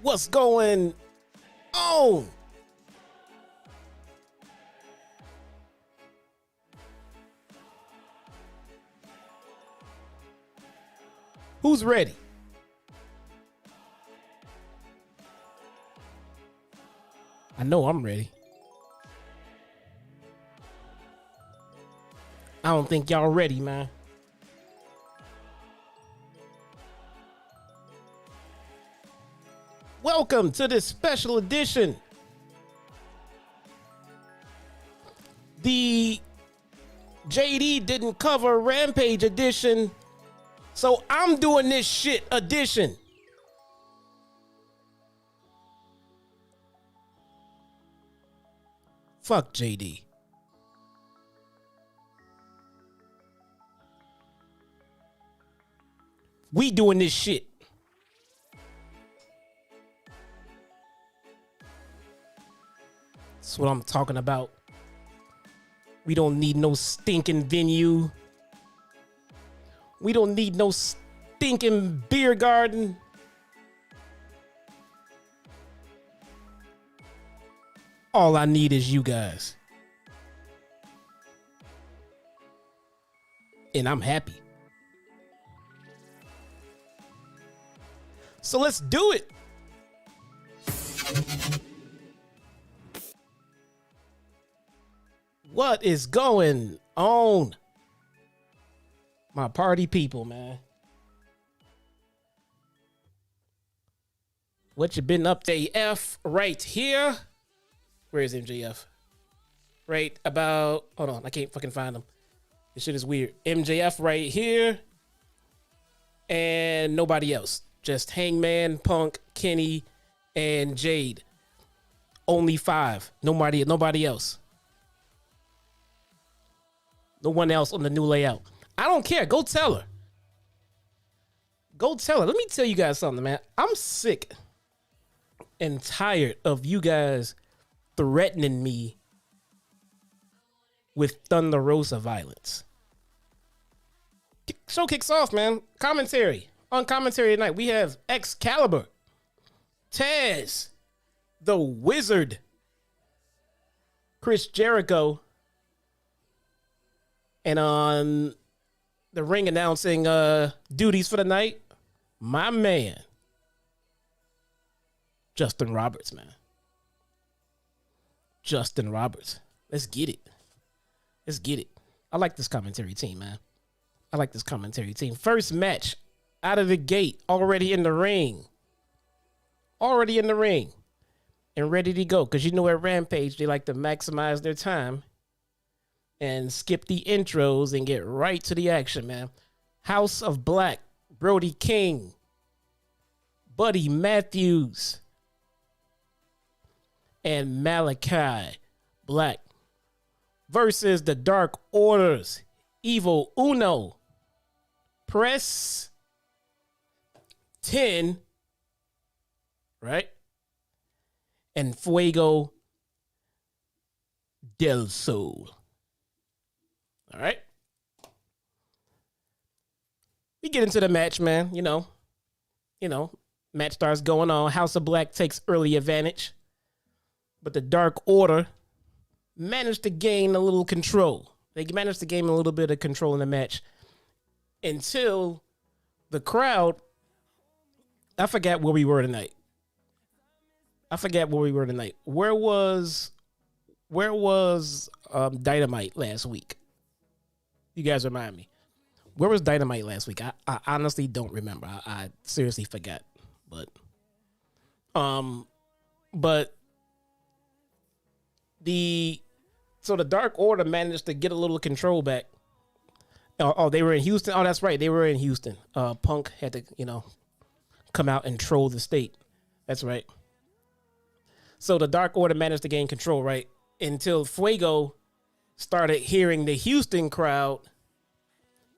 What's going on? Who's ready? I know I'm ready. I don't think y'all ready, man. Welcome to this special edition. The JD didn't cover Rampage edition, so I'm doing this shit edition. Fuck JD. We doing this shit. That's what I'm talking about. We don't need no stinking venue. We don't need no stinking beer garden. All I need is you guys. And I'm happy. So let's do it. What is going on? My party people, man. What you been up to, AF? Right here. Where is MJF? Right about, hold on, I can't fucking find him. This shit is weird. MJF right here. And nobody else. Just Hangman, Punk, Kenny, and Jade. Only 5. Nobody else. No one else on the new layout. I don't care. Go tell her. Go tell her. Let me tell you guys something, man. I'm sick and tired of you guys threatening me with Thunder Rosa violence. Show kicks off, man. Commentary. On commentary tonight, we have Excalibur, Taz, the Wizard, Chris Jericho, and on the ring announcing duties for the night, my man, Justin Roberts, man. Justin Roberts. Let's get it. Let's get it. I like this commentary team, man. I like this commentary team. First match out of the gate, already in the ring. Already in the ring. And ready to go. Because you know at Rampage, they like to maximize their time and skip the intros and get right to the action, man. House of Black, Brody King, Buddy Matthews, and Malakai Black versus the Dark Orders, Evil Uno, Press 10, right? And Fuego del Sol. All right. We get into the match, man. You know, match starts going on. House of Black takes early advantage, but the Dark Order managed to gain a little control. They managed to gain a little bit of control in the match until the crowd. I forgot where we were tonight. Where was Dynamite last week? You guys remind me. Where was Dynamite last week? I honestly don't remember. I seriously forgot. But the Dark Order managed to get a little control back. Oh, they were in Houston. Oh, that's right. They were in Houston. Punk had to, come out and troll the state. That's right. So the Dark Order managed to gain control, right? Until Fuego started hearing the Houston crowd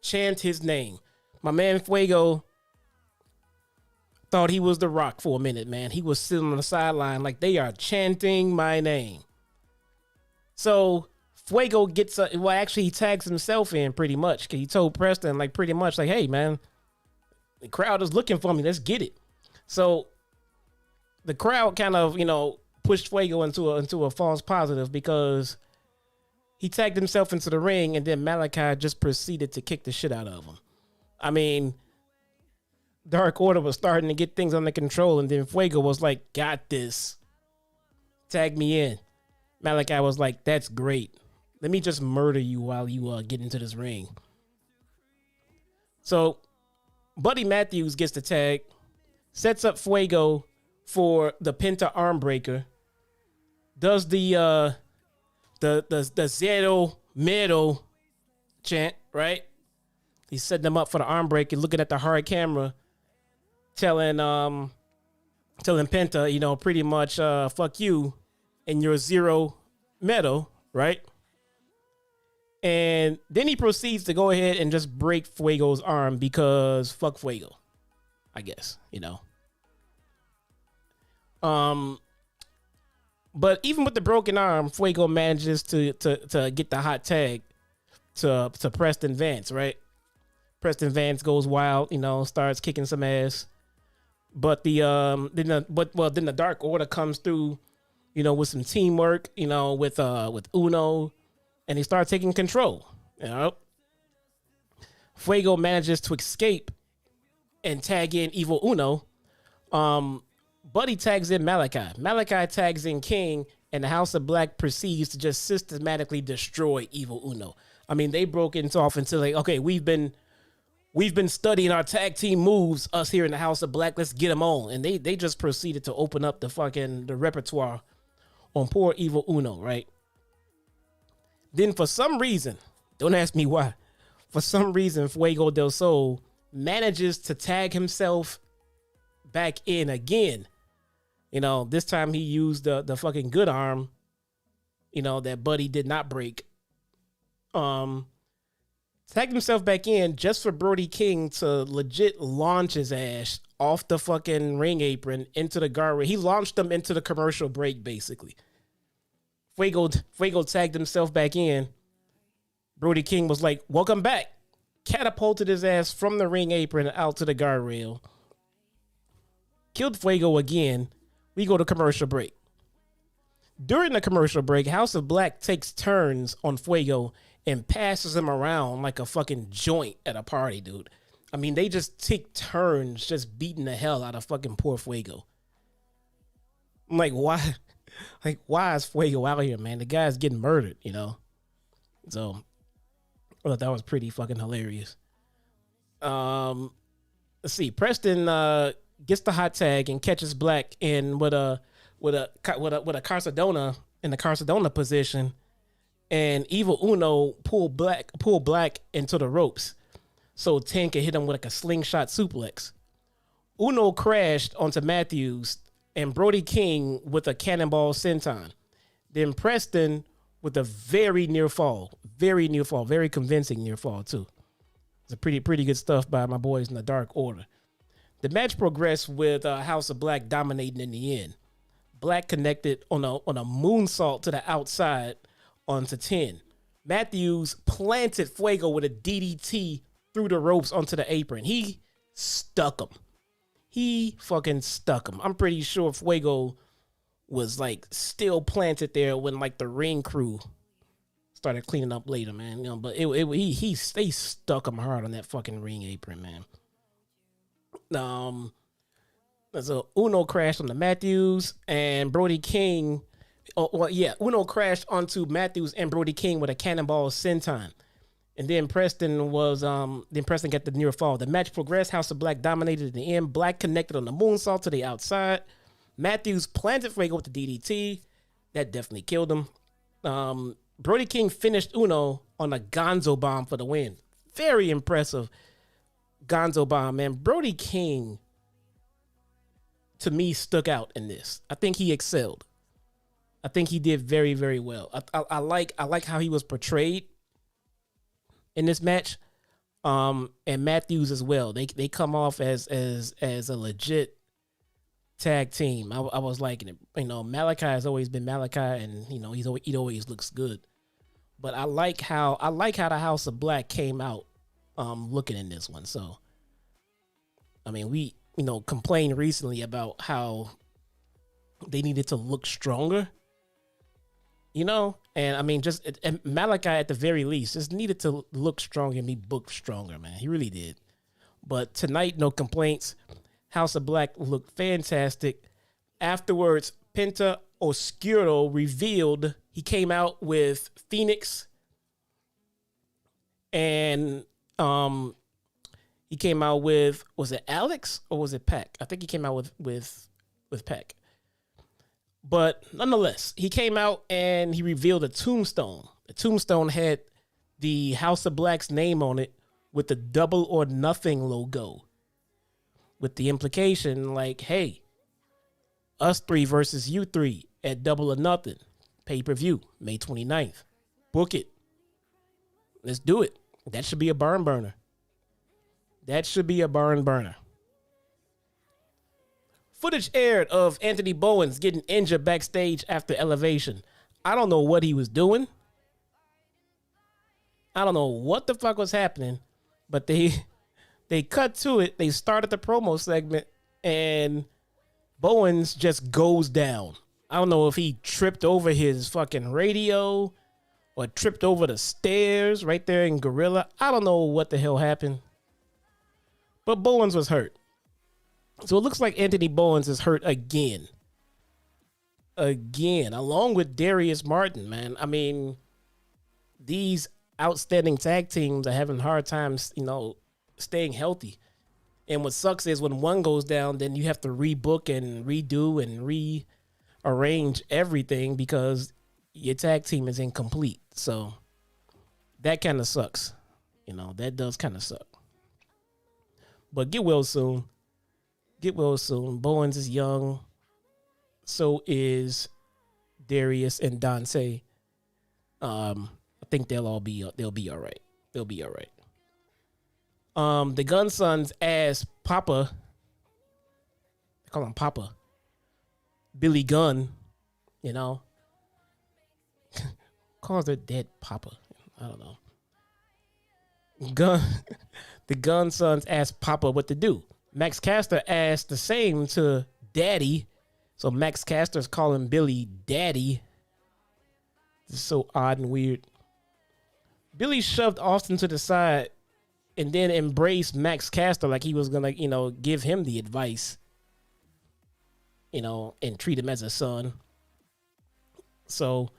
chant his name. My man Fuego thought he was The Rock for a minute, man. He was sitting on the sideline like they are chanting my name. So Fuego gets, actually he tags himself in pretty much. Cause he told Preston pretty much hey man, the crowd is looking for me. Let's get it. So the crowd kind of, pushed Fuego into a false positive because he tagged himself into the ring and then Malakai just proceeded to kick the shit out of him. I mean, Dark Order was starting to get things under control and then Fuego was like, got this. Tag me in. Malakai was like, that's great. Let me just murder you while you get into this ring. So, Buddy Matthews gets the tag, sets up Fuego for the Penta arm breaker, does the Zero Middle chant, right? He's setting them up for the arm breaker, looking at the hard camera, telling Penta, pretty much fuck you and your Zero Metal, right? And then he proceeds to go ahead and just break Fuego's arm because fuck Fuego, I guess, But even with the broken arm, Fuego manages to get the hot tag to Preston Vance, right? Preston Vance goes wild, starts kicking some ass. But then the Dark Order comes through, with some teamwork, with Uno, and he starts taking control. Fuego manages to escape and tag in Evil Uno. Buddy tags in Malakai. Malakai tags in King, and the House of Black proceeds to just systematically destroy Evil Uno. I mean, they broke off into like, okay, we've been studying our tag team moves, us here in the House of Black. Let's get them on, and they just proceeded to open up the repertoire on poor Evil Uno, right? Then for some reason, don't ask me why, for some reason, Fuego del Sol manages to tag himself back in again. This time he used the fucking good arm, that Buddy did not break. Tagged himself back in just for Brody King to legit launch his ass off the fucking ring apron into the guardrail. He launched them into the commercial break, basically. Fuego tagged himself back in. Brody King was like, welcome back. Catapulted his ass from the ring apron out to the guardrail. Killed Fuego again. We go to commercial break. During the commercial break, House of Black takes turns on Fuego and passes him around like a fucking joint at a party, dude. I mean, they just take turns just beating the hell out of fucking poor Fuego. I'm like, why? Like, why is Fuego out here, man? The guy's getting murdered, So, I thought that was pretty fucking hilarious. Let's see. Preston gets the hot tag and catches Black in with a Carsadona in the Carsadona position, and Evil Uno pull Black into the ropes so Tank can hit him with like a slingshot suplex. Uno crashed onto Matthews and Brody King with a cannonball senton. Then Preston with a very convincing near fall too. It's a pretty good stuff by my boys in the Dark Order. The match progressed with House of Black dominating in the end. Black connected on a moonsault to the outside onto 10. Matthews planted Fuego with a DDT through the ropes onto the apron. He stuck him. He fucking stuck him. I'm pretty sure Fuego was like still planted there when like the ring crew started cleaning up later, man. But they stuck him hard on that fucking ring apron, man. So Uno crashed on the Matthews and Brody King. Uno crashed onto Matthews and Brody King with a cannonball senton. And then Preston got the near fall. The match progressed. House of Black dominated in the end. Black connected on the moonsault to the outside. Matthews planted Fuego with the DDT. That definitely killed him. Brody King finished Uno on a Gonzo bomb for the win. Very impressive Gonzo bomb, man. Brody King, to me, stuck out in this. I think he excelled. I think he did very, very well. I like how he was portrayed in this match, and Matthews as well. They come off as a legit tag team. I was liking it. Malakai has always been Malakai, and he always looks good. But I like how the House of Black came out looking in this one. So, I mean, we complained recently about how they needed to look stronger. You know? And I mean, and Malakai at the very least just needed to look stronger and be booked stronger, man. He really did. But tonight, no complaints. House of Black looked fantastic. Afterwards, Penta Oscuro revealed he came out with Phoenix and he came out with, was it Alex or was it Pac? I think he came out with Pac. But nonetheless, he came out and he revealed a tombstone. The tombstone had the House of Black's name on it with the Double or Nothing logo. With the implication like, hey, us three versus you three at Double or Nothing. Pay-per-view, May 29th. Book it. Let's do it. That should be a barn burner. That should be a barn burner. Footage aired of Anthony Bowens getting injured backstage after Elevation. I don't know what he was doing. I don't know what the fuck was happening, but they cut to it. They started the promo segment, and Bowens just goes down. I don't know if he tripped over his fucking radio or tripped over the stairs right there in Gorilla. I don't know what the hell happened. But Bowens was hurt. So it looks like Anthony Bowens is hurt again. Again, along with Darius Martin, man. I mean, these outstanding tag teams are having hard times, staying healthy. And what sucks is when one goes down, then you have to rebook and redo and rearrange everything because your tag team is incomplete. So that kind of sucks. That does kind of suck. But get well soon. Get well soon. Bowens is young. So is Darius and Dante. I think they'll be all right. They'll be all right. The Gunsons asked Papa, they call him Papa, Billy Gunn, calls their dead Papa. I don't know. The Gunsons asked Papa what to do. Max Caster asked the same to Daddy. So Max Caster's calling Billy Daddy. This is so odd and weird. Billy shoved Austin to the side and then embraced Max Caster like he was going to, give him the advice, and treat him as a son. So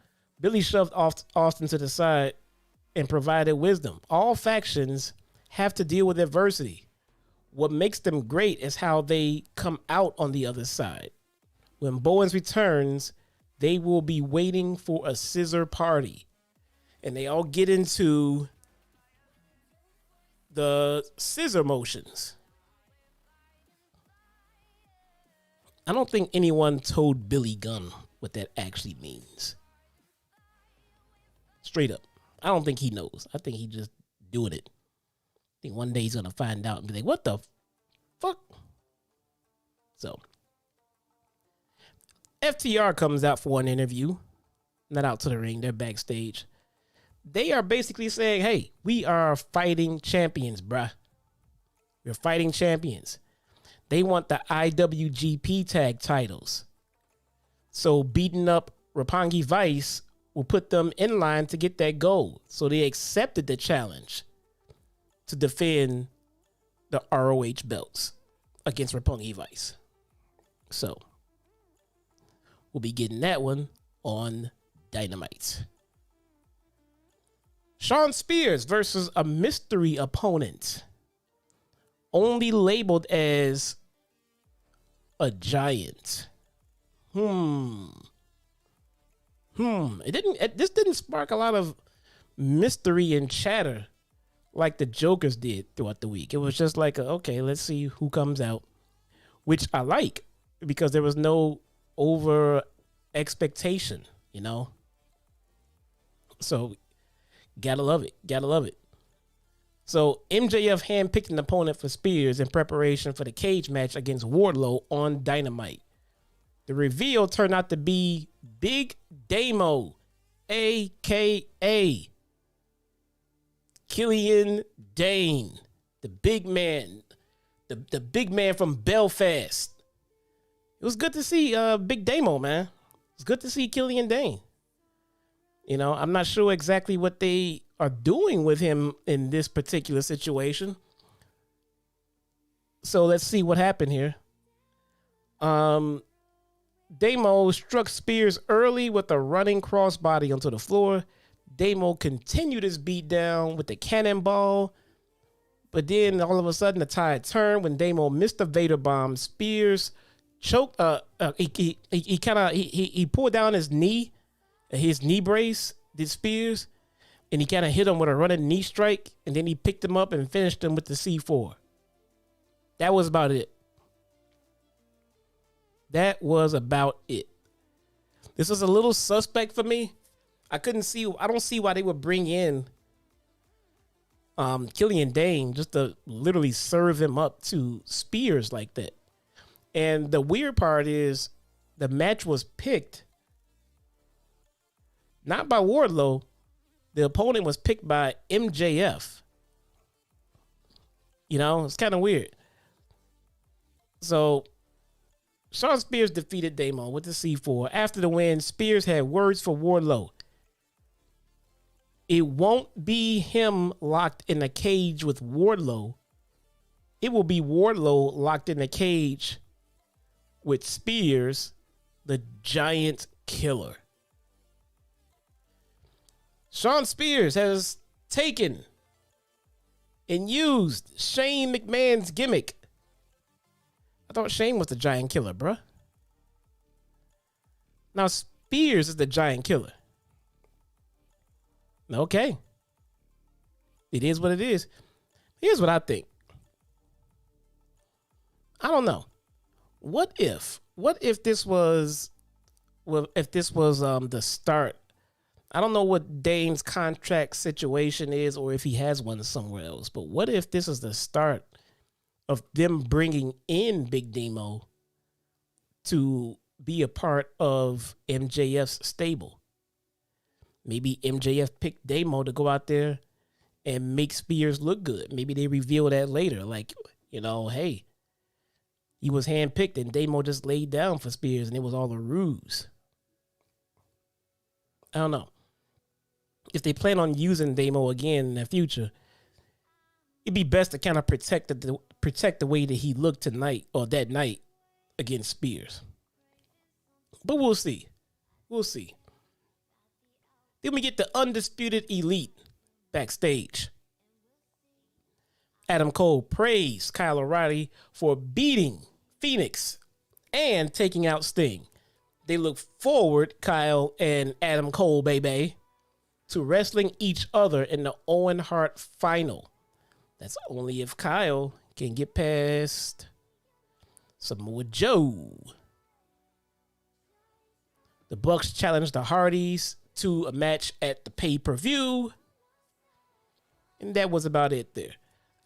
Billy shoved Austin to the side and provided wisdom. All factions have to deal with adversity. What makes them great is how they come out on the other side. When Bowens returns, they will be waiting for a scissor party. And they all get into the scissor motions. I don't think anyone told Billy Gunn what that actually means. Straight up. I don't think he knows. I think he just doing it. I think one day he's going to find out and be like, what the fuck? So, FTR comes out for an interview. Not out to the ring. They're backstage. They are basically saying, hey, we are fighting champions, bruh. We're fighting champions. They want the IWGP tag titles. So beating up Roppongi Vice will put them in line to get that gold. So they accepted the challenge to defend the ROH belts against Roppongi Vice. So we'll be getting that one on Dynamite. Shawn Spears versus a mystery opponent. Only labeled as a giant. This didn't spark a lot of mystery and chatter like the Jokers did throughout the week. It was just like, okay, let's see who comes out, which I like because there was no over expectation, So, gotta love it. Gotta love it. So, MJF handpicked an opponent for Spears in preparation for the cage match against Wardlow on Dynamite. The reveal turned out to be Big Damo, a.k.a. Killian Dane, the big man, the big man from Belfast. it was good to see Big Damo, man. It's good to see Killian Dane. You know, I'm not sure exactly what they are doing with him in this particular situation. So let's see what happened here. Damo struck Spears early with a running crossbody onto the floor. Damo continued his beat down with the cannonball. But then all of a sudden the tide turned when Damo missed the Vader bomb. Spears choked. He pulled down his knee brace, did Spears, and he kind of hit him with a running knee strike, and then he picked him up and finished him with the C4. That was about it. This was a little suspect for me. I don't see why they would bring in Killian Dane just to literally serve him up to Spears like that. And the weird part is the match was picked not by Wardlow. The opponent was picked by MJF. You know, it's kind of weird. So Shawn Spears defeated Damo with the C4. After the win, Spears had words for Wardlow. It won't be him locked in a cage with Wardlow. It will be Wardlow locked in a cage with Spears, the giant killer. Shawn Spears has taken and used Shane McMahon's gimmick. I thought Shane was the giant killer, bruh. Now Spears is the giant killer. Okay. It is what it is. Here's what I think. I don't know. What if this was the start? I don't know what Dane's contract situation is or if he has one somewhere else, but what if this is the start of them bringing in Big Damo to be a part of MJF's stable? Maybe MJF picked Damo to go out there and make Spears look good. Maybe they reveal that later. Like, you know, hey, he was handpicked and Damo just laid down for Spears and it was all a ruse. I don't know. If they plan on using Damo again in the future, it'd be best to kind of protect the way that he looked tonight or that night against Spears. But we'll see. We'll see. Then we get the Undisputed Elite backstage. Adam Cole praised Kyle O'Reilly for beating Phoenix and taking out Sting. They look forward, Kyle and Adam Cole, baby, to wrestling each other in the Owen Hart final. That's only if Kyle can get past Samoa Joe. The Bucks challenged the Hardys to a match at the pay-per-view. And that was about it there.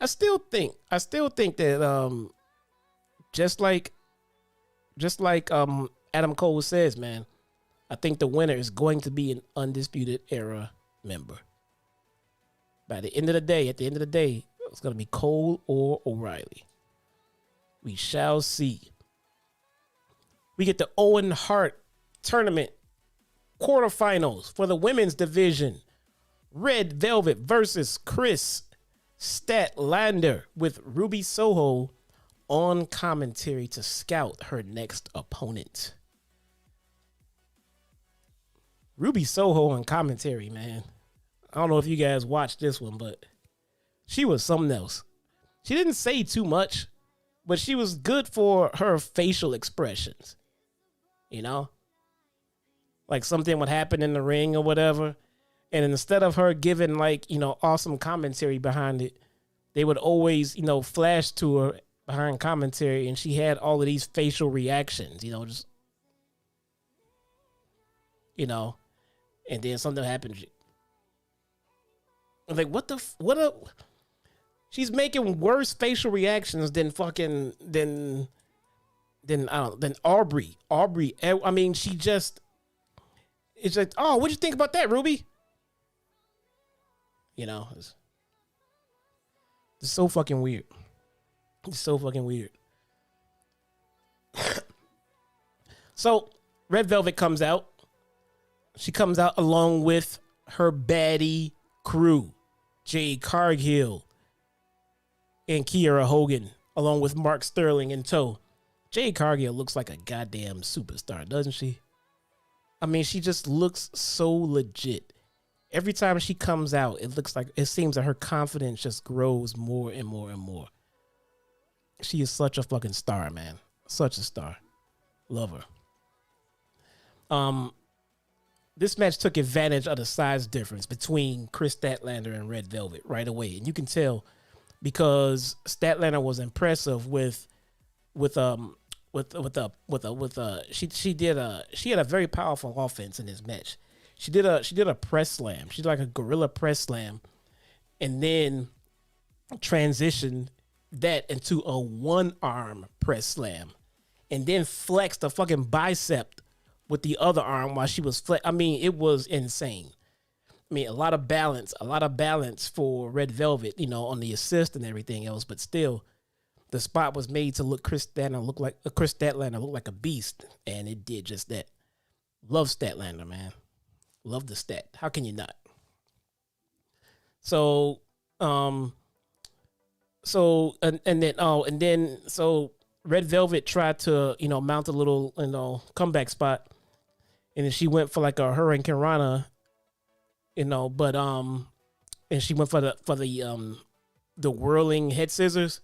I still think that just like Adam Cole says, man, I think the winner is going to be an Undisputed Era member. At the end of the day, it's going to be Cole or O'Reilly. We shall see. We get the Owen Hart tournament quarterfinals for the women's division. Red Velvet versus Kris Statlander with Ruby Soho on commentary to scout her next opponent. Ruby Soho on commentary, man. I don't know if you guys watched this one, but she was something else. She didn't say too much, but she was good for her facial expressions. You know? Like something would happen in the ring or whatever. And instead of her giving like, you know, awesome commentary behind it, they would always, you know, flash to her behind commentary and she had all of these facial reactions, you know, just, you know, and then something happened. I'm like, she's making worse facial reactions than Aubrey. I mean, it's like, oh, what'd you think about that, Ruby? You know, it's so fucking weird. It's so fucking weird. So Red Velvet comes out. She comes out along with her baddie crew, Jade Cargill and Kiera Hogan, along with Mark Sterling in tow. Jade Cargill looks like a goddamn superstar, doesn't she? I mean, she just looks so legit. Every time she comes out, it seems that her confidence just grows more and more and more. She is such a fucking star, man. Such a star. Love her. This match took advantage of the size difference between Kris Statlander and Red Velvet right away. And you can tell because Statlander was impressive she had a very powerful offense in this match. She did a press slam. She did like a gorilla press slam and then transitioned that into a one-arm press slam and then flexed a fucking bicep with the other arm while she was I mean, it was insane. I mean, a lot of balance for Red Velvet, on the assist and everything else, but still the spot was made to look Kris Statlander look like a beast, and it did just that. Love Statlander, man. Love the stat. How can you not? So Red Velvet tried to, mount a little, comeback spot, and then she went for like a Hurricane Rana, and she went for the whirling head scissors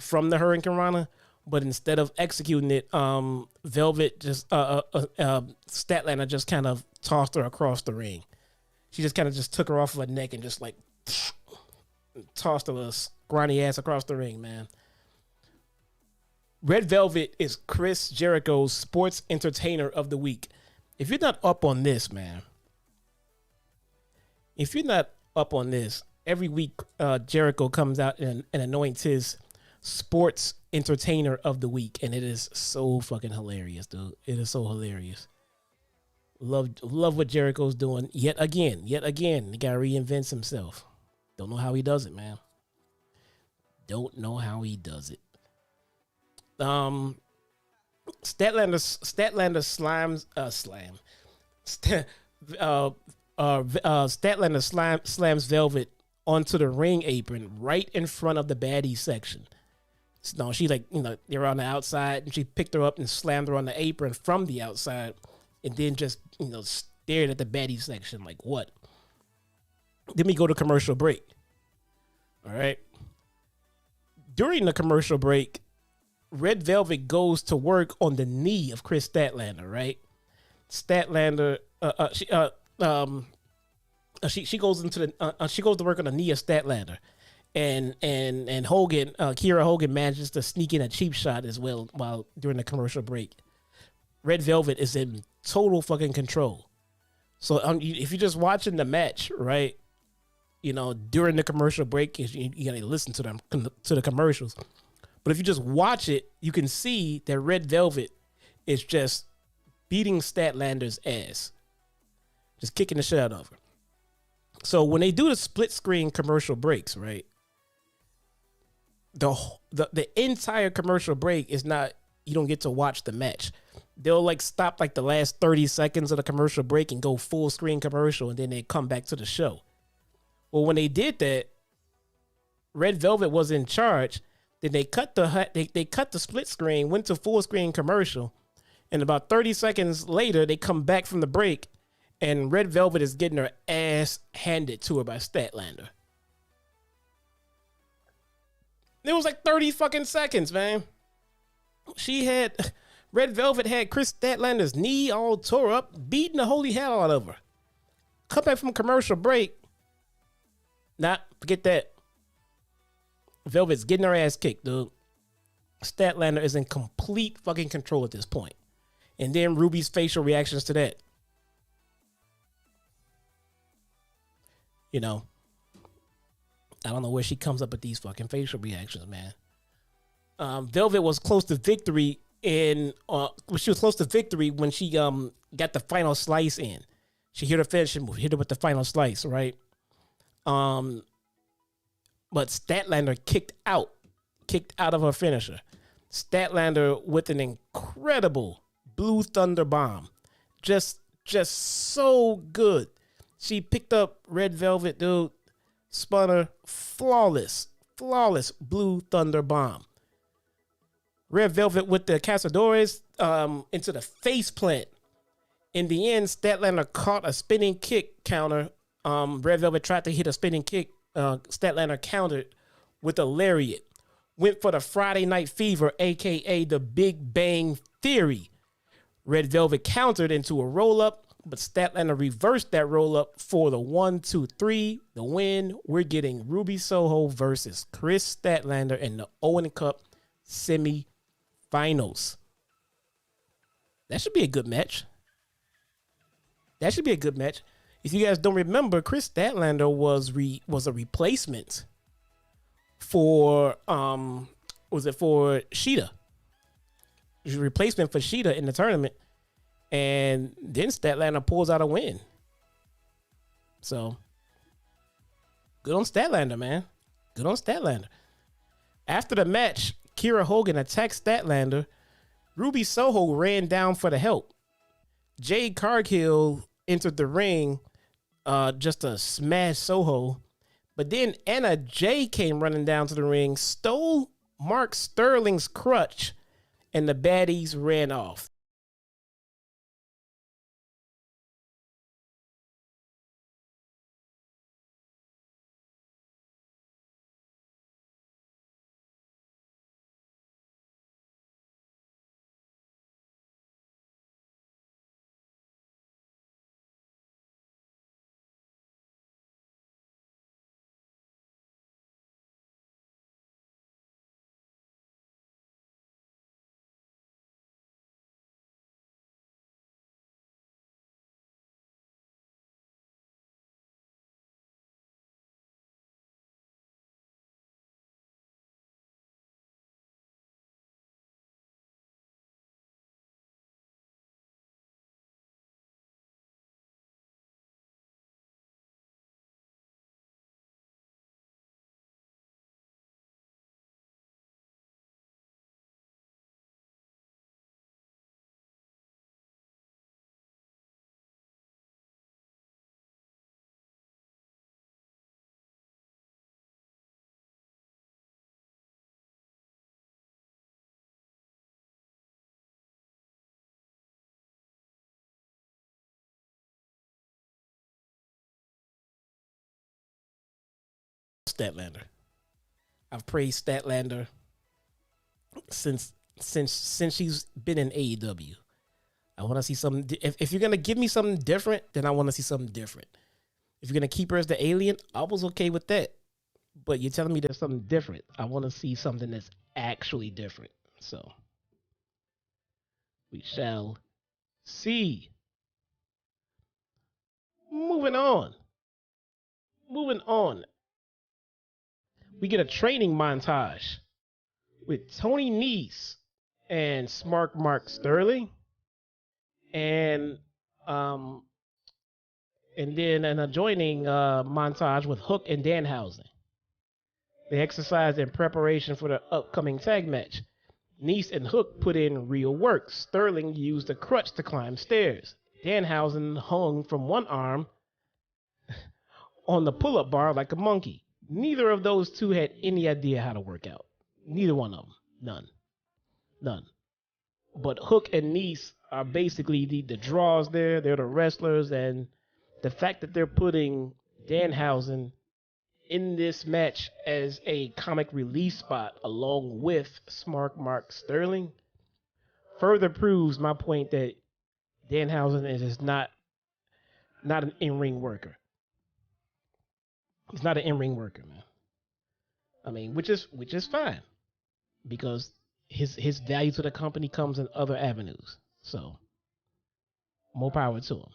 from the Hurricane Rana, but instead of executing it, Velvet just Statlander just kind of tossed her across the ring. She just kind of just took her off of her neck and just like tossed her little scrawny ass across the ring, man. Red Velvet is Chris Jericho's Sports Entertainer of the Week. If you're not up on this, man, every week Jericho comes out and anoints his Sports Entertainer of the Week, and it is so fucking hilarious, dude. It is so hilarious. Love what Jericho's doing yet again. He gotta reinvent himself. Don't know how he does it, man. Don't know how he does it. Statlander slams Velvet onto the ring apron right in front of the baddie section. So she they were on the outside and she picked her up and slammed her on the apron from the outside and then just, stared at the baddie section like what? Then we go to commercial break. All right. During the commercial break, Red Velvet goes to work on the knee of Kris Statlander, right? Statlander, she goes to work on the knee of Statlander, and Hogan, Kiera Hogan manages to sneak in a cheap shot as well while during the commercial break. Red Velvet is in total fucking control. So if you're just watching the match, right? During the commercial break, you gotta listen to the commercials. But if you just watch it, you can see that Red Velvet is just beating Statlander's ass. Just kicking the shit out of her. So when they do the split screen commercial breaks, right? The entire commercial break is not, you don't get to watch the match. They'll stop the last 30 seconds of the commercial break and go full screen commercial, and then they come back to the show. Well, when they did that, Red Velvet was in charge. Then they cut the split screen, went to full screen commercial, and about 30 seconds later, they come back from the break, and Red Velvet is getting her ass handed to her by Statlander. It was 30 fucking seconds, man. Red Velvet had Kris Statlander's knee all tore up, beating the holy hell out of her. Come back from commercial break. Forget that. Velvet's getting her ass kicked, dude. Statlander is in complete fucking control at this point. And then Ruby's facial reactions to that. I don't know where she comes up with these fucking facial reactions, man. Velvet was close to victory when she got the final slice in. She hit her finishing move, hit her with the final slice, right? But Statlander kicked out of her finisher. Statlander with an incredible Blue Thunder Bomb. Just so good. She picked up Red Velvet, dude. Spun her. Flawless Blue Thunder Bomb. Red Velvet with the Cazadores into the face plant. In the end, Statlander caught a spinning kick counter. Red Velvet tried to hit a spinning kick. Statlander countered with a lariat. Went for the Friday Night Fever, a.k.a. the Big Bang Theory. Red Velvet countered into a roll-up, but Statlander reversed that roll-up for the 1-2-3. The win. We're getting Ruby Soho versus Kris Statlander in the Owen Cup semi-finals. That should be a good match. If you guys don't remember, Kris Statlander was a replacement for for Shida. It was a replacement for Shida in the tournament, and then Statlander pulls out a win. So good on Statlander, man. Good on Statlander. After the match, Kiera Hogan attacked Statlander. Ruby Soho ran down for the help. Jade Cargill entered the ring just to smash Soho. But then Anna Jay came running down to the ring, stole Mark Sterling's crutch, and the baddies ran off. Statlander. I've praised Statlander since she's been in AEW. I want to see something. If you're gonna give me something different, then I want to see something different. If you're gonna keep her as the alien, I was okay with that. But you're telling me there's something different. I want to see something that's actually different. So we shall see. Moving on. We get a training montage with Tony Nese and Smart Mark Sterling, and then an adjoining montage with Hook and Danhausen. They exercised in preparation for the upcoming tag match. Nese and Hook put in real work. Sterling used a crutch to climb stairs. Danhausen hung from one arm on the pull-up bar like a monkey. Neither of those two had any idea how to work out. Neither one of them. None. But Hook and Nese are basically the draws there. They're the wrestlers, and the fact that they're putting Danhausen in this match as a comic relief spot along with Smart Mark Sterling further proves my point that Danhausen is not an in-ring worker. He's not an in-ring worker, man. I mean, which is fine, because his value to the company comes in other avenues. So, more power to him.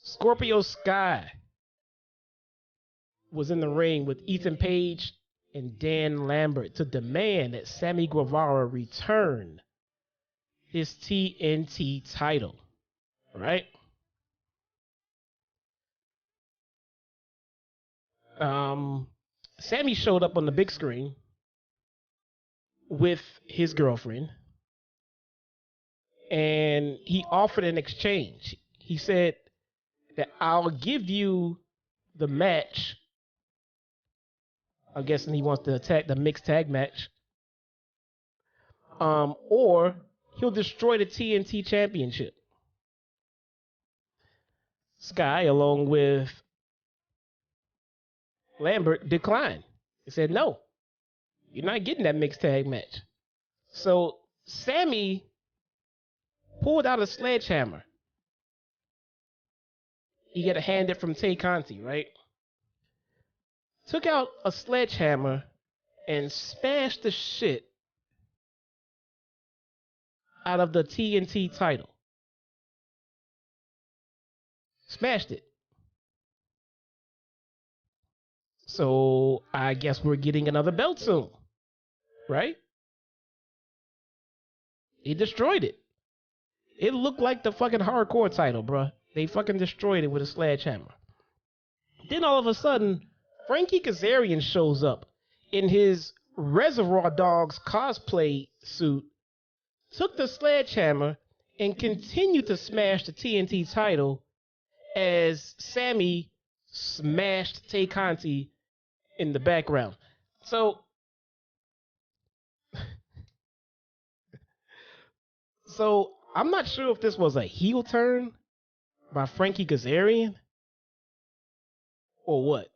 Scorpio Sky was in the ring with Ethan Page and Dan Lambert to demand that Sammy Guevara return his TNT title. Right? Sammy showed up on the big screen with his girlfriend, and he offered an exchange. He said that I'll give you the match. I'm guessing he wants to attack the mixed tag match. Or he'll destroy the TNT Championship. Sky, along with Lambert, declined. He said, no, you're not getting that mixed tag match. So Sammy pulled out a sledgehammer. He got a hand it from Tay Conti, right? Took out a sledgehammer and smashed the shit out of the TNT title. Smashed it. So I guess we're getting another belt soon, right? He destroyed it. It looked like the fucking hardcore title, bruh. They fucking destroyed it with a sledgehammer. Then all of a sudden, Frankie Kazarian shows up in his Reservoir Dogs cosplay suit, took the sledgehammer, and continued to smash the TNT title as Sammy smashed Tay Conti in the background. So I'm not sure if this was a heel turn by Frankie Kazarian or what.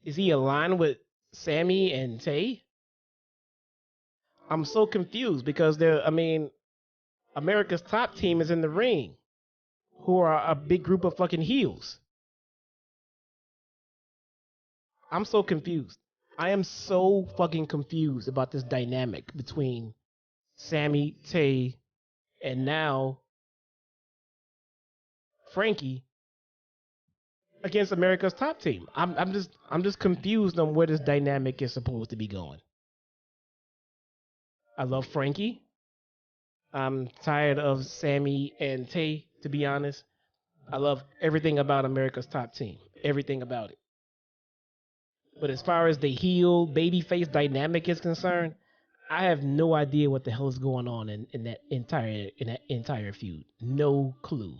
Is he aligned with Sammy and Tay? I'm so confused because America's Top Team is in the ring, who are a big group of fucking heels. I'm so confused. I am so fucking confused about this dynamic between Sammy, Tay, and now Frankie against America's Top Team. I'm just confused on where this dynamic is supposed to be going. I love Frankie. I'm tired of Sammy and Tay, to be honest. I love everything about America's Top Team. Everything about it. But as far as the heel babyface dynamic is concerned, I have no idea what the hell is going on in that entire feud. No clue.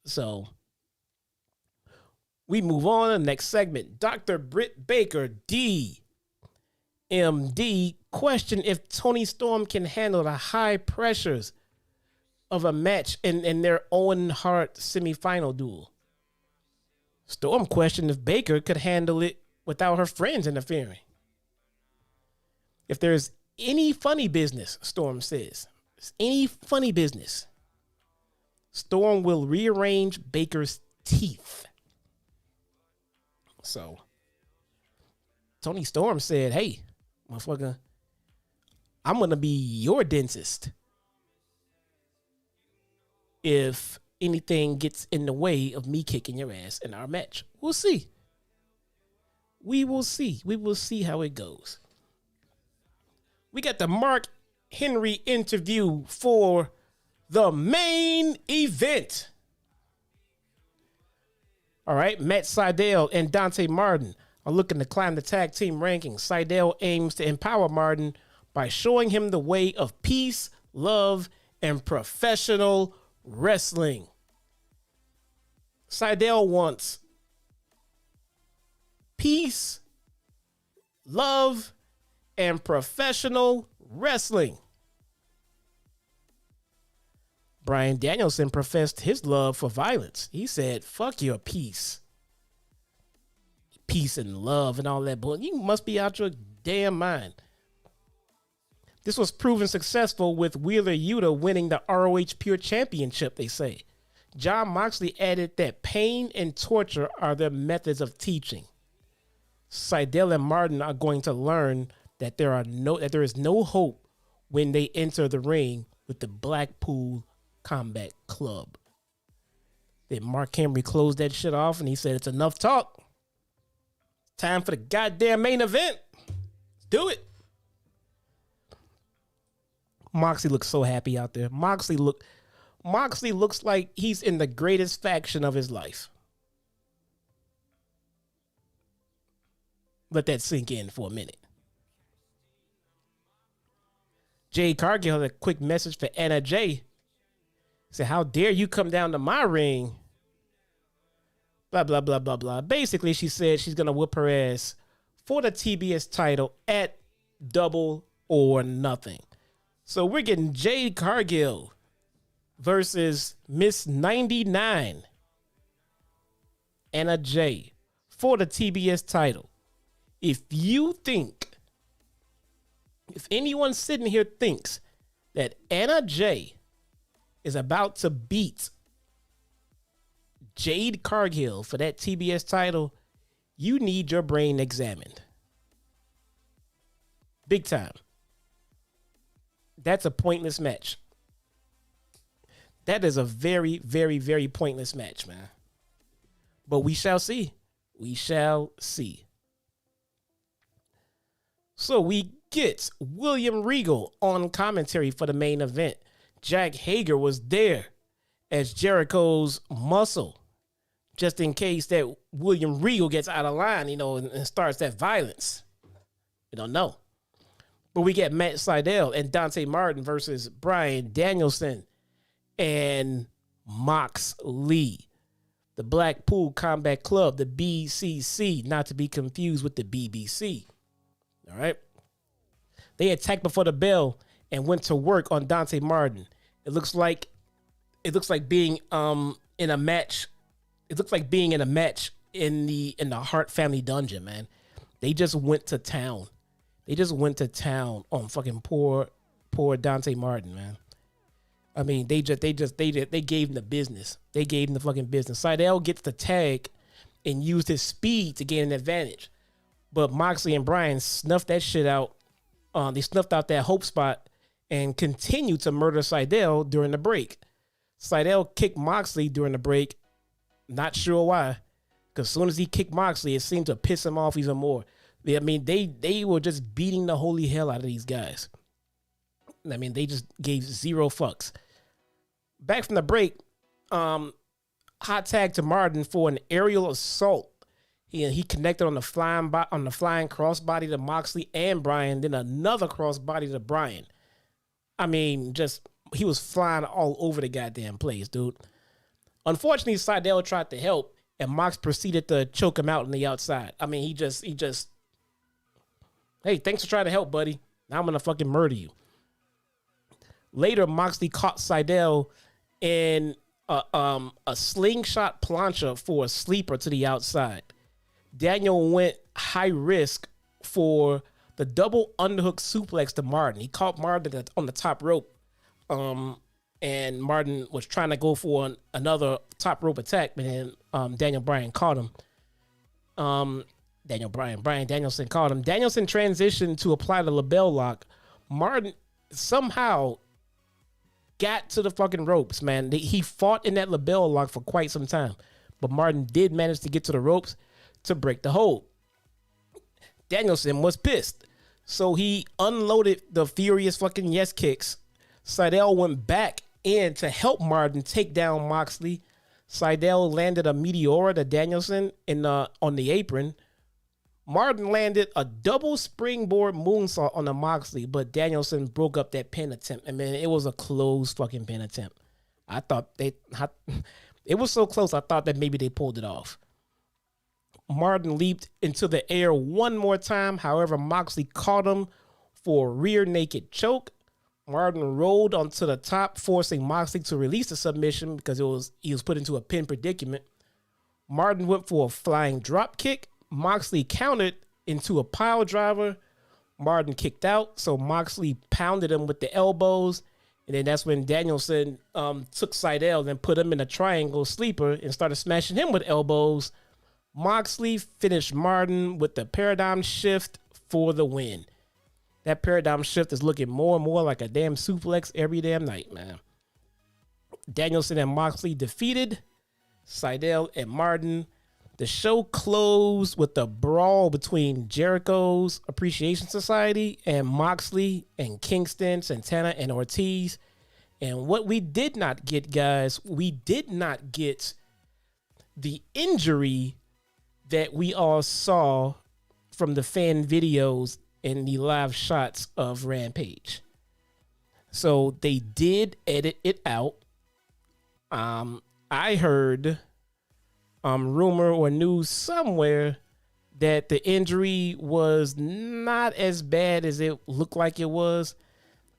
So we move on to the next segment. Dr. Britt Baker, DMD, questioned if Toni Storm can handle the high pressures of a match in their Owen Hart semifinal duel. Storm questioned if Baker could handle it without her friends interfering. If there's any funny business, Storm says, any funny business, Storm will rearrange Baker's teeth. So, Toni Storm said, hey, motherfucker, I'm going to be your dentist if anything gets in the way of me kicking your ass in our match. We'll see. We will see. We will see how it goes. We got the Mark Henry interview for the main event. All right, Matt Seidel and Dante Martin are looking to climb the tag team rankings. Seidel aims to empower Martin by showing him the way of peace, love, and professional wrestling. Seidel wants peace, love, and professional wrestling. Bryan Danielson professed his love for violence. He said, fuck your peace. Peace and love and all that bull. You must be out your damn mind. This was proven successful with Wheeler Yuta winning the ROH Pure Championship, they say. Jon Moxley added that pain and torture are their methods of teaching. Seidel and Martin are going to learn that there is no hope when they enter the ring with the Blackpool Combat Club. Then Mark Henry closed that shit off and he said, it's enough talk. Time for the goddamn main event. Let's do it. Moxley looks so happy out there. Moxley looks like he's in the greatest faction of his life. Let that sink in for a minute. Jade Cargill had a quick message for Anna Jay. Said, how dare you come down to my ring? Blah, blah, blah, blah, blah. Basically, she said she's going to whoop her ass for the TBS title at Double or Nothing. So we're getting Jade Cargill versus Miss 99, Anna Jay, for the TBS title. If anyone sitting here thinks that Anna Jay is about to beat Jade Cargill for that TBS title, you need your brain examined. Big time. That's a pointless match. That is a very, very, very pointless match, man. But we shall see. We shall see. So we get William Regal on commentary for the main event. Jack Hager was there as Jericho's muscle, just in case that William Regal gets out of line, and starts that violence. We don't know. But we get Matt Seidel and Dante Martin versus Bryan Danielson and Moxley. The Blackpool Combat Club, the BCC, not to be confused with the BBC. All right. They attacked before the bell and went to work on Dante Martin. It looks like being in a match. It looks like being in a match in the Hart family dungeon, man. They just went to town. They just went to town on fucking poor Dante Martin, man. I mean, they gave him the business. They gave him the fucking business. Seidel gets the tag and used his speed to gain an advantage. But Moxley and Bryan snuffed that shit out. They snuffed out that hope spot and continued to murder Seidel during the break. Seidel kicked Moxley during the break. Not sure why. Because as soon as he kicked Moxley, it seemed to piss him off even more. I mean, they were just beating the holy hell out of these guys. I mean, they just gave zero fucks. Back from the break, hot tag to Martin for an aerial assault. He connected on the flying crossbody to Moxley and Bryan, then another crossbody to Bryan. I mean, he was flying all over the goddamn place, dude. Unfortunately, Seidel tried to help, and Mox proceeded to choke him out on the outside. I mean, he just, hey, thanks for trying to help, buddy. Now I'm going to fucking murder you. Later, Moxley caught Seidel in a slingshot plancha for a sleeper to the outside. Daniel went high risk for the double underhook suplex to Martin. He caught Martin on the top rope. And Martin was trying to go for another top rope attack, but then Daniel Bryan caught him. Bryan Danielson caught him. Danielson transitioned to apply the label lock. Martin somehow got to the fucking ropes, man. He fought in that label lock for quite some time, but Martin did manage to get to the ropes to break the hold. Danielson was pissed, so he unloaded the furious fucking yes kicks. Seidel went back in to help Martin take down Moxley. Seidel landed a Meteora to Danielson on the apron. Martin landed a double springboard moonsault on the Moxley, but Danielson broke up that pin attempt. I mean, it was a close fucking pin attempt. I thought it was so close, I thought that maybe they pulled it off. Martin leaped into the air one more time. However, Moxley caught him for a rear naked choke. Martin rolled onto the top, forcing Moxley to release the submission because he was put into a pin predicament. Martin went for a flying drop kick. Moxley countered into a pile driver. Martin kicked out, so Moxley pounded him with the elbows. And then that's when Danielson took Seidel and put him in a triangle sleeper and started smashing him with elbows. Moxley finished Martin with the paradigm shift for the win. That paradigm shift is looking more and more like a damn suplex every damn night, man. Danielson and Moxley defeated Seidel and Martin. The show closed with a brawl between Jericho's Appreciation Society and Moxley and Kingston, Santana, and Ortiz. And what we did not get, guys, we did not get the injury that we all saw from the fan videos and the live shots of Rampage. So they did edit it out. I heard rumor or news somewhere that the injury was not as bad as it looked like it was.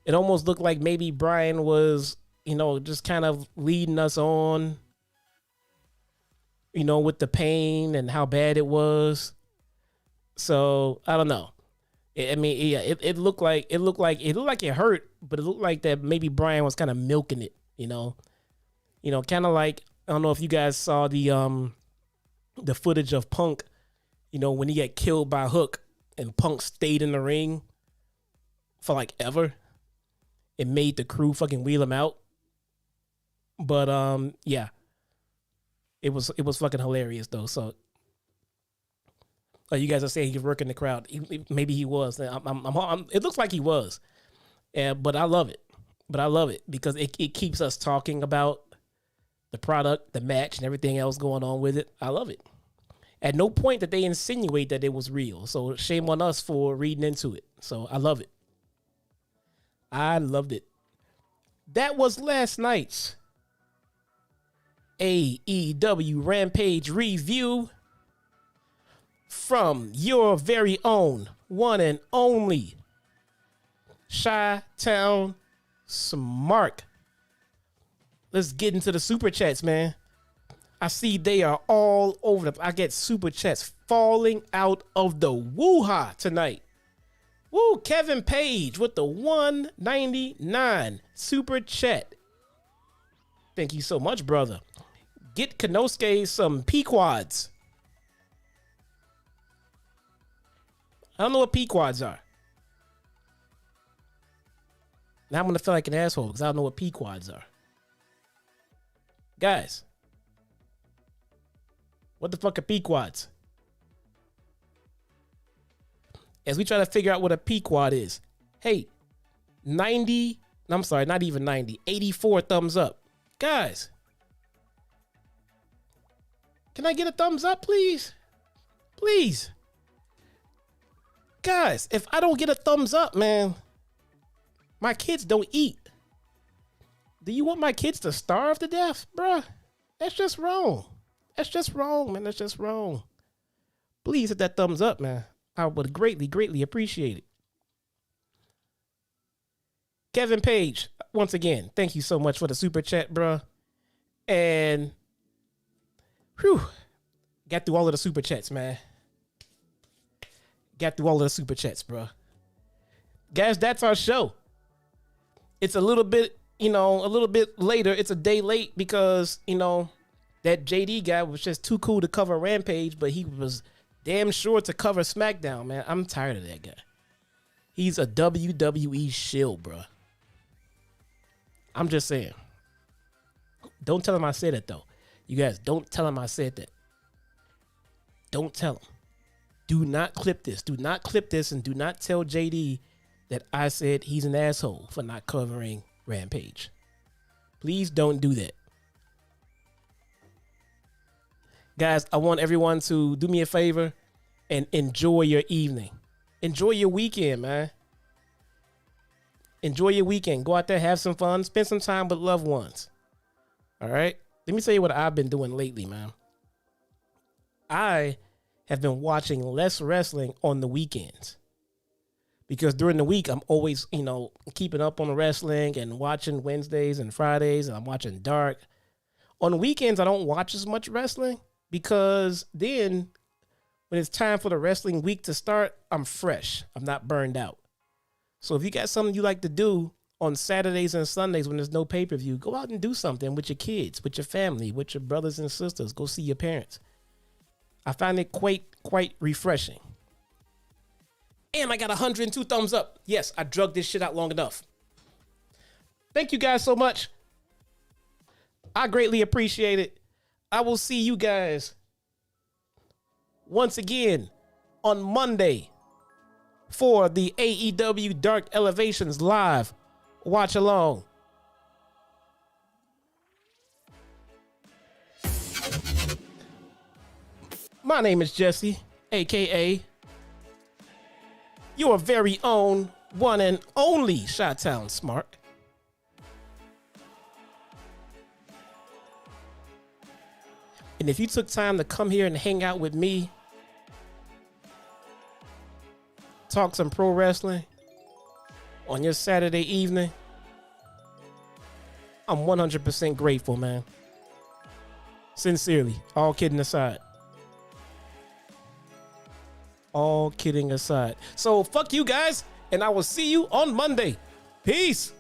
It almost looked like maybe Bryan was, just kind of leading us on, with the pain and how bad it was. So I don't know. It looked like it hurt, but it looked like that maybe Bryan was kind of milking it, kind of like, I don't know if you guys saw the footage of Punk, when he got killed by Hook and Punk stayed in the ring for like ever. It made the crew fucking wheel him out. But yeah. It was fucking hilarious though. So you guys are saying he's working the crowd. Maybe he was. It looks like he was. But I love it. Because it keeps us talking about the product, the match, and everything else going on with it. I love it. At no point did they insinuate that it was real. So shame on us for reading into it. So I love it. I loved it. That was last night's AEW Rampage review from your very own one and only Chitown Smark. Let's get into the super chats, man. I see they are all over I get super chats falling out of the woo-ha tonight. Woo, Kevin Page with the 199 super chat. Thank you so much, brother. Get Kanosuke some Pequods. I don't know what Pequods are. Now I'm going to feel like an asshole because I don't know what Pequods are. Guys, what the fuck are Pequods? As we try to figure out what a Pequod is. Hey, 84 thumbs up. Guys, can I get a thumbs up, please? Please. Guys, if I don't get a thumbs up, man, my kids don't eat. Do you want my kids to starve to death, bruh? That's just wrong. That's just wrong, man. That's just wrong. Please hit that thumbs up, man. I would greatly, greatly appreciate it. Kevin Page, once again, thank you so much for the super chat, bruh. And, whew, got through all of the super chats, man. Got through all of the super chats, bruh. Guys, that's our show. It's a little bit later. It's a day late because, that JD guy was just too cool to cover Rampage, but he was damn sure to cover SmackDown, man. I'm tired of that guy. He's a WWE shill, bro. I'm just saying. Don't tell him I said it, though. You guys, don't tell him I said that. Don't tell him. Do not clip this. Do not clip this and do not tell JD that I said he's an asshole for not covering Rampage. Please don't do that. Guys, I want everyone to do me a favor and enjoy your evening. Enjoy your weekend, man. Enjoy your weekend. Go out there, have some fun. Spend some time with loved ones. All right? Let me tell you what I've been doing lately, man. I have been watching less wrestling on the weekends. Because during the week, I'm always, keeping up on the wrestling and watching Wednesdays and Fridays, and I'm watching Dark. On the weekends, I don't watch as much wrestling because then when it's time for the wrestling week to start, I'm fresh. I'm not burned out. So if you got something you like to do on Saturdays and Sundays when there's no pay-per-view, go out and do something with your kids, with your family, with your brothers and sisters. Go see your parents. I find it quite refreshing. And I got 102 thumbs up. Yes, I drugged this shit out long enough. Thank you guys so much. I greatly appreciate it. I will see you guys once again on Monday for the AEW Dark Elevations live watch along. My name is Jesse, aka your very own one and only Chitown Smark. And if you took time to come here and hang out with me, talk some pro wrestling on your Saturday evening, I'm 100% grateful, man. Sincerely, all kidding aside. All kidding aside. So fuck you guys, and I will see you on Monday. Peace.